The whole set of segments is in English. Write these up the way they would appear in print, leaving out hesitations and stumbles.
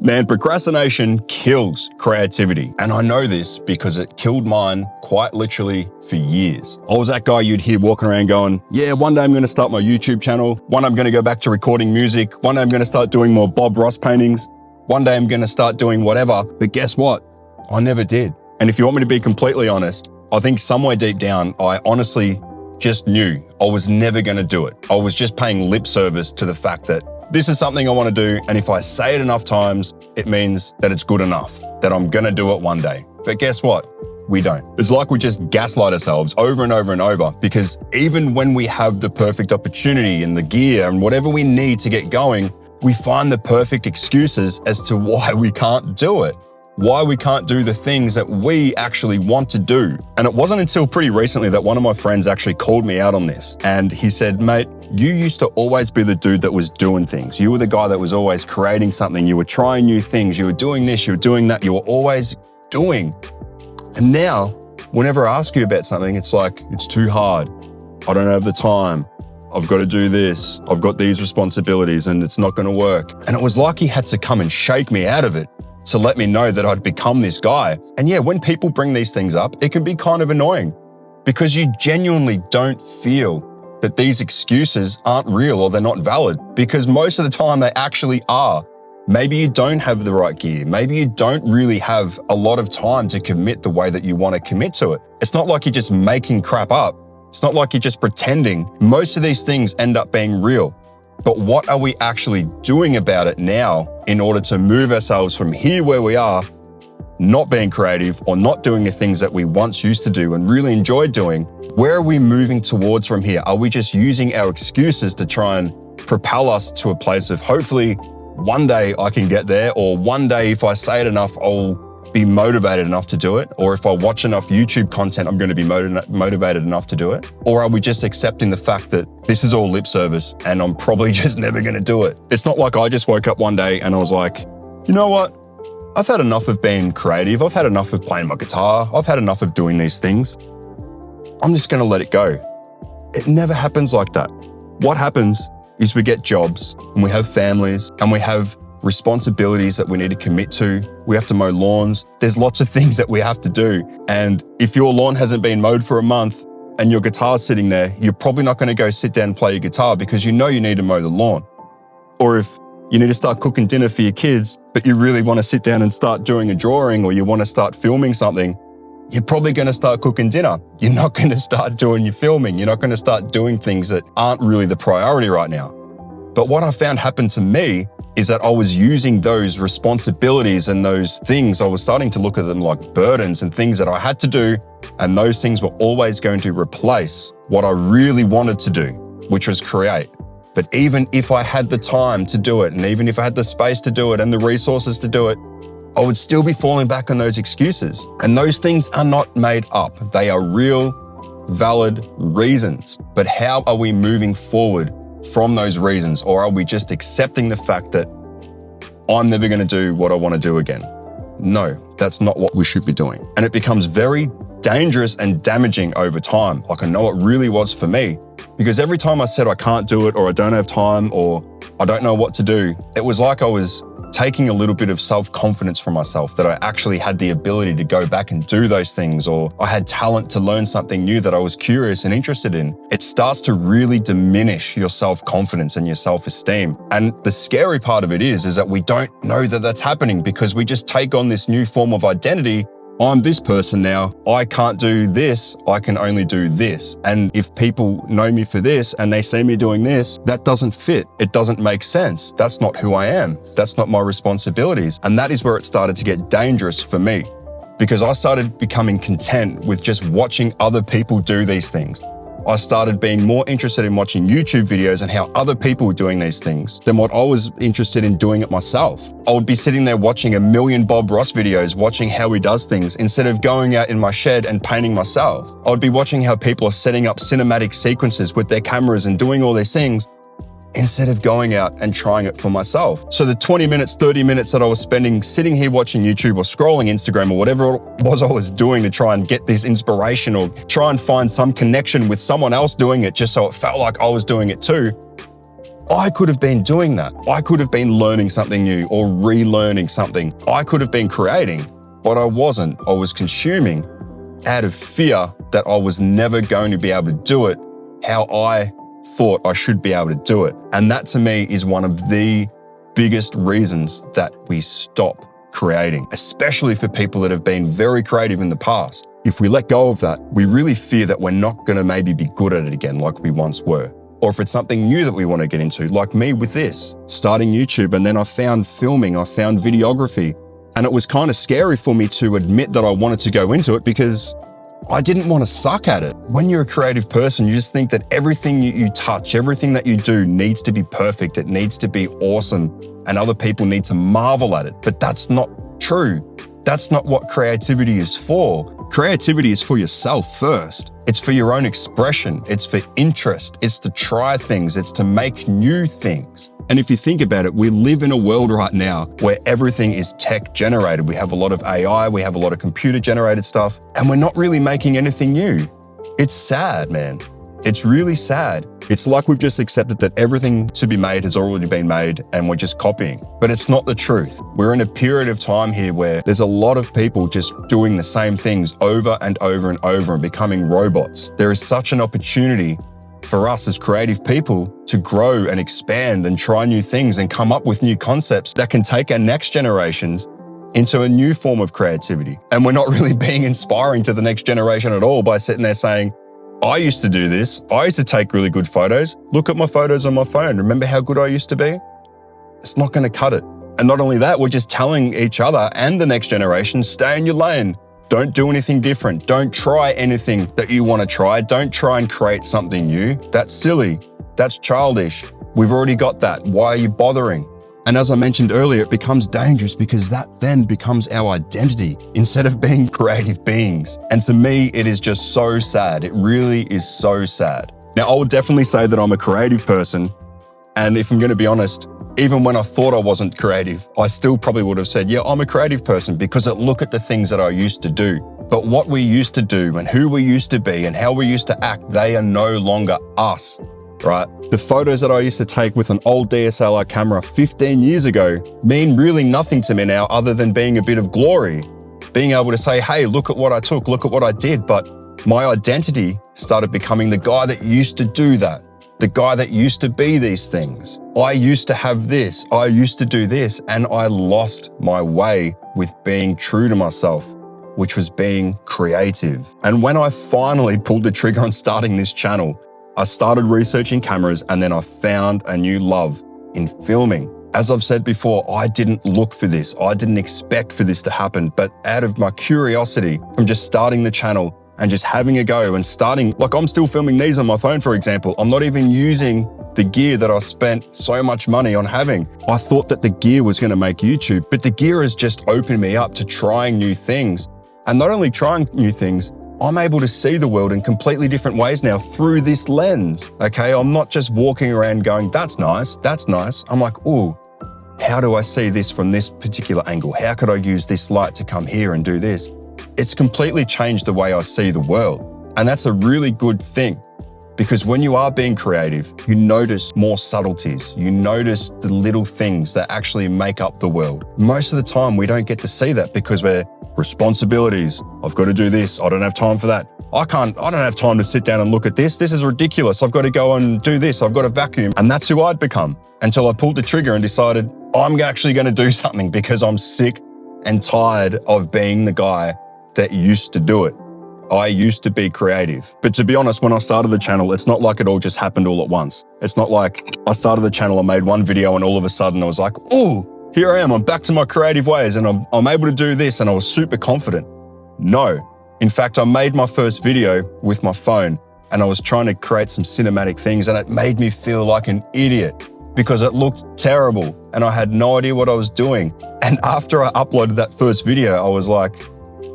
Man, procrastination kills creativity. And I know this because it killed mine quite literally for years. I was that guy you'd hear walking around going, yeah, one day I'm going to start my YouTube channel. One day I'm going to go back to recording music. One day I'm going to start doing more Bob Ross paintings. One day I'm going to start doing whatever. But guess what? I never did. And if you want me to be completely honest, I think somewhere deep down, I honestly just knew I was never going to do it. I was just paying lip service to the fact that this is something I want to do, and if I say it enough times, it means that it's good enough, that I'm going to do it one day. But guess what? We don't. It's like we just gaslight ourselves over and over and over, because even when we have the perfect opportunity and the gear and whatever we need to get going, we find the perfect excuses as to why we can't do it. Why we can't do the things that we actually want to do. And it wasn't until pretty recently that one of my friends actually called me out on this. And he said, mate, you used to always be the dude that was doing things. You were the guy that was always creating something. You were trying new things. You were doing this, you were doing that. You were always doing. And now, whenever I ask you about something, it's like, it's too hard. I don't have the time. I've got to do this. I've got these responsibilities and it's not going to work. And it was like he had to come and shake me out of it to let me know that I'd become this guy. And yeah, when people bring these things up, it can be kind of annoying because you genuinely don't feel that these excuses aren't real or they're not valid, because most of the time they actually are. Maybe you don't have the right gear. Maybe you don't really have a lot of time to commit the way that you want to commit to it. It's not like you're just making crap up. It's not like you're just pretending. Most of these things end up being real. But what are we actually doing about it now in order to move ourselves from here where we are, not being creative or not doing the things that we once used to do and really enjoyed doing? Where are we moving towards from here? Are we just using our excuses to try and propel us to a place of hopefully one day I can get there, or one day if I say it enough, I'll be motivated enough to do it, or if I watch enough YouTube content, I'm going to be motivated enough to do it? Or are we just accepting the fact that this is all lip service and I'm probably just never going to do it? It's not like I just woke up one day and I was like, you know what? I've had enough of being creative. I've had enough of playing my guitar. I've had enough of doing these things. I'm just going to let it go. It never happens like that. What happens is we get jobs and we have families and we have responsibilities that we need to commit to. We have to mow lawns. There's lots of things that we have to do. And if your lawn hasn't been mowed for a month and your guitar's sitting there, you're probably not going to go sit down and play your guitar because you know you need to mow the lawn. Or if you need to start cooking dinner for your kids, but you really want to sit down and start doing a drawing, or you want to start filming something, you're probably going to start cooking dinner. You're not going to start doing your filming. You're not going to start doing things that aren't really the priority right now. But what I found happened to me is that I was using those responsibilities and those things, I was starting to look at them like burdens and things that I had to do, and those things were always going to replace what I really wanted to do, which was create. But even if I had the time to do it, and even if I had the space to do it and the resources to do it, I would still be falling back on those excuses. And those things are not made up. They are real, valid reasons. But how are we moving forward from those reasons? Or are we just accepting the fact that I'm never going to do what I want to do again? No, that's not what we should be doing. And it becomes very dangerous and damaging over time. Like I know it really was for me, because every time I said I can't do it, or I don't have time, or I don't know what to do, it was like I was taking a little bit of self-confidence from myself that I actually had the ability to go back and do those things, or I had talent to learn something new that I was curious and interested in. It starts to really diminish your self-confidence and your self-esteem. And the scary part of it is that we don't know that that's happening, because we just take on this new form of identity. I'm this person now. I can't do this. I can only do this. And if people know me for this and they see me doing this, that doesn't fit. It doesn't make sense. That's not who I am. That's not my responsibilities. And that is where it started to get dangerous for me, because I started becoming content with just watching other people do these things. I started being more interested in watching YouTube videos and how other people were doing these things than what I was interested in doing it myself. I would be sitting there watching a million Bob Ross videos, watching how he does things, instead of going out in my shed and painting myself. I would be watching how people are setting up cinematic sequences with their cameras and doing all these things, instead of going out and trying it for myself. So the 20 minutes, 30 minutes that I was spending sitting here watching YouTube or scrolling Instagram or whatever it was I was doing to try and get this inspiration or try and find some connection with someone else doing it just so it felt like I was doing it too, I could have been doing that. I could have been learning something new or relearning something. I could have been creating, but I wasn't. I was consuming out of fear that I was never going to be able to do it how I thought I should be able to do it. And that to me is one of the biggest reasons that we stop creating, especially for people that have been very creative in the past. If we let go of that, we really fear that we're not going to maybe be good at it again like we once were. Or if it's something new that we want to get into, like me with this, starting YouTube, and then I found filming, I found videography, and it was kind of scary for me to admit that I wanted to go into it because I didn't want to suck at it. When you're a creative person, you just think that everything you touch, everything that you do needs to be perfect. It needs to be awesome, and other people need to marvel at it. But that's not true. That's not what creativity is for. Creativity is for yourself first. It's for your own expression. It's for interest. It's to try things. It's to make new things. And if you think about it, we live in a world right now where everything is tech generated. We have a lot of AI, we have a lot of computer generated stuff, and we're not really making anything new. It's sad, man. It's really sad. It's like we've just accepted that everything to be made has already been made and we're just copying. But it's not the truth. We're in a period of time here where there's a lot of people just doing the same things over and over and over and becoming robots. There is such an opportunity for us as creative people to grow and expand and try new things and come up with new concepts that can take our next generations into a new form of creativity. And we're not really being inspiring to the next generation at all by sitting there saying, I used to do this. I used to take really good photos. Look at my photos on my phone. Remember how good I used to be? It's not going to cut it. And not only that, we're just telling each other and the next generation, stay in your lane. Don't do anything different. Don't try anything that you want to try. Don't try and create something new. That's silly. That's childish. We've already got that. Why are you bothering? And as I mentioned earlier, it becomes dangerous because that then becomes our identity instead of being creative beings. And to me, it is just so sad. It really is so sad. Now, I would definitely say that I'm a creative person. And if I'm going to be honest, even when I thought I wasn't creative, I still probably would have said, yeah, I'm a creative person because I look at the things that I used to do. But what we used to do and who we used to be and how we used to act, they are no longer us, right? The photos that I used to take with an old DSLR camera 15 years ago mean really nothing to me now other than being a bit of glory. Being able to say, hey, look at what I took, look at what I did. But my identity started becoming the guy that used to do that. The guy that used to be these things. I used to have this, I used to do this, and I lost my way with being true to myself, which was being creative. And when I finally pulled the trigger on starting this channel, I started researching cameras and then I found a new love in filming. As I've said before, I didn't look for this. I didn't expect for this to happen, but out of my curiosity from just starting the channel and just having a go and starting, like I'm still filming these on my phone, for example. I'm not even using the gear that I spent so much money on having. I thought that the gear was going to make YouTube, but the gear has just opened me up to trying new things. And not only trying new things, I'm able to see the world in completely different ways now through this lens, okay? I'm not just walking around going, that's nice, that's nice. I'm like, ooh, how do I see this from this particular angle? How could I use this light to come here and do this? It's completely changed the way I see the world. And that's a really good thing because when you are being creative, you notice more subtleties. You notice the little things that actually make up the world. Most of the time, we don't get to see that because we're responsibilities. I've got to do this. I don't have time for that. I don't have time to sit down and look at this. This is ridiculous. I've got to go and do this. I've got to vacuum. And that's who I'd become until I pulled the trigger and decided I'm actually going to do something because I'm sick and tired of being the guy that used to do it. I used to be creative. But to be honest, when I started the channel, it's not like it all just happened all at once. It's not like I started the channel, I made one video and all of a sudden I was like, oh, here I am, I'm back to my creative ways and I'm able to do this and I was super confident. No. In fact, I made my first video with my phone and I was trying to create some cinematic things and it made me feel like an idiot because it looked terrible and I had no idea what I was doing. And after I uploaded that first video, I was like,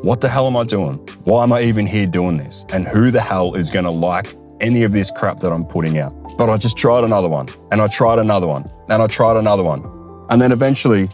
what the hell am I doing? Why am I even here doing this? And who the hell is gonna like any of this crap that I'm putting out? But I just tried another one and I tried another one and I tried another one. And then eventually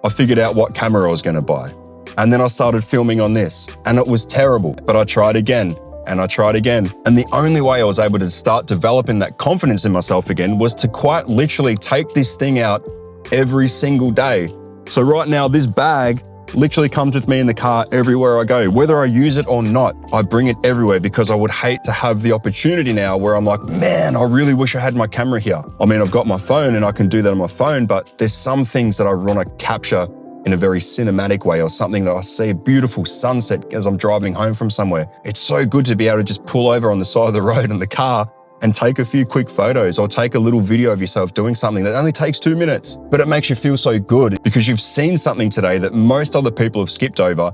I figured out what camera I was gonna buy. And then I started filming on this and it was terrible, but I tried again and I tried again. And the only way I was able to start developing that confidence in myself again was to quite literally take this thing out every single day. So right now, this bag literally comes with me in the car everywhere I go. Whether I use it or not, I bring it everywhere because I would hate to have the opportunity now where I'm like, man, I really wish I had my camera here. I mean, I've got my phone and I can do that on my phone, but there's some things that I want to capture in a very cinematic way, or something that I see a beautiful sunset as I'm driving home from somewhere. It's so good to be able to just pull over on the side of the road in the car and take a few quick photos, or take a little video of yourself doing something that only takes 2 minutes, but it makes you feel so good because you've seen something today that most other people have skipped over.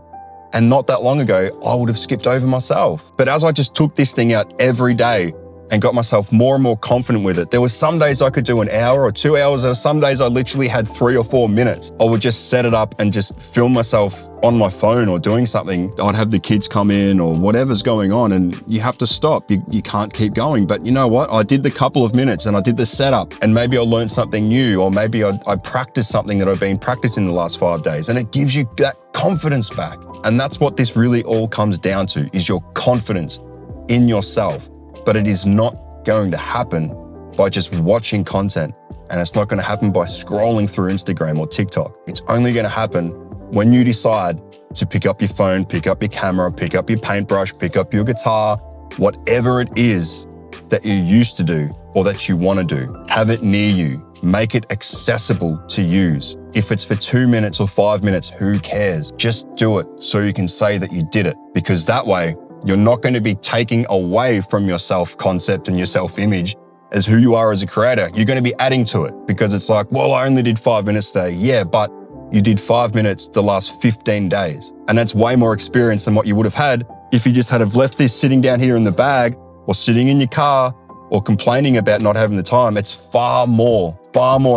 And not that long ago, I would have skipped over myself. But as I just took this thing out every day and got myself more and more confident with it, there were some days I could do an hour or 2 hours, or some days I literally had 3 or 4 minutes. I would just set it up and just film myself on my phone or doing something. I'd have the kids come in or whatever's going on, and you have to stop. You can't keep going. But you know what? I did the couple of minutes and I did the setup, and maybe I learned something new, or maybe I practiced something that I've been practicing the last 5 days, and it gives you that confidence back. And that's what this really all comes down to, is your confidence in yourself. But it is not going to happen by just watching content, and it's not going to happen by scrolling through Instagram or TikTok. It's only going to happen when you decide to pick up your phone, pick up your camera, pick up your paintbrush, pick up your guitar, whatever it is that you used to do or that you want to do. Have it near you. Make it accessible to use. If it's for 2 minutes or 5 minutes, who cares? Just do it so you can say that you did it, because that way, you're not going to be taking away from your self-concept and your self-image as who you are as a creator. You're going to be adding to it, because it's like, well, I only did 5 minutes today. Yeah, but you did 5 minutes the last 15 days. And that's way more experience than what you would have had if you just had have left this sitting down here in the bag, or sitting in your car, or complaining about not having the time. It's far more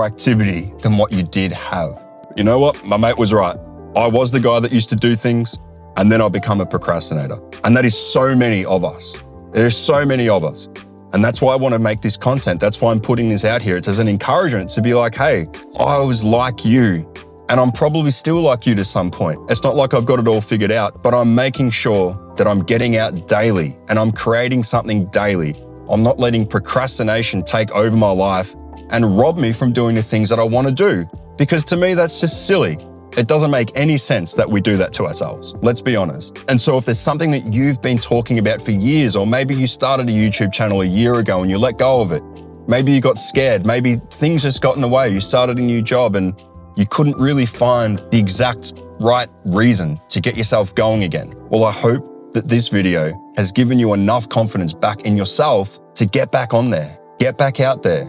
activity than what you did have. You know what? My mate was right. I was the guy that used to do things, and then I become a procrastinator. And that is so many of us. There's so many of us. And that's why I want to make this content. That's why I'm putting this out here. It's as an encouragement to be like, hey, I was like you, and I'm probably still like you to some point. It's not like I've got it all figured out, but I'm making sure that I'm getting out daily and I'm creating something daily. I'm not letting procrastination take over my life and rob me from doing the things that I want to do. Because to me, that's just silly. It doesn't make any sense that we do that to ourselves. Let's be honest. And so if there's something that you've been talking about for years, or maybe you started a YouTube channel a year ago and you let go of it, maybe you got scared, maybe things just got in the way, you started a new job and you couldn't really find the exact right reason to get yourself going again. Well, I hope that this video has given you enough confidence back in yourself to get back on there, get back out there,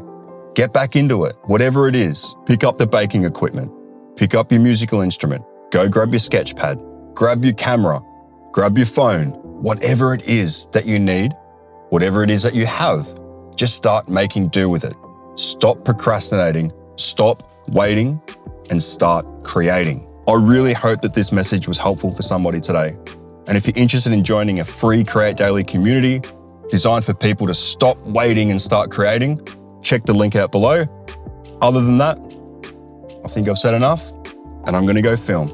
get back into it, whatever it is. Pick up the baking equipment. Pick up your musical instrument, go grab your sketch pad, grab your camera, grab your phone, whatever it is that you need, whatever it is that you have, just start making do with it. Stop procrastinating, stop waiting, and start creating. I really hope that this message was helpful for somebody today. And if you're interested in joining a free Create Daily community designed for people to stop waiting and start creating, check the link out below. Other than that, I think I've said enough, and I'm going to go film.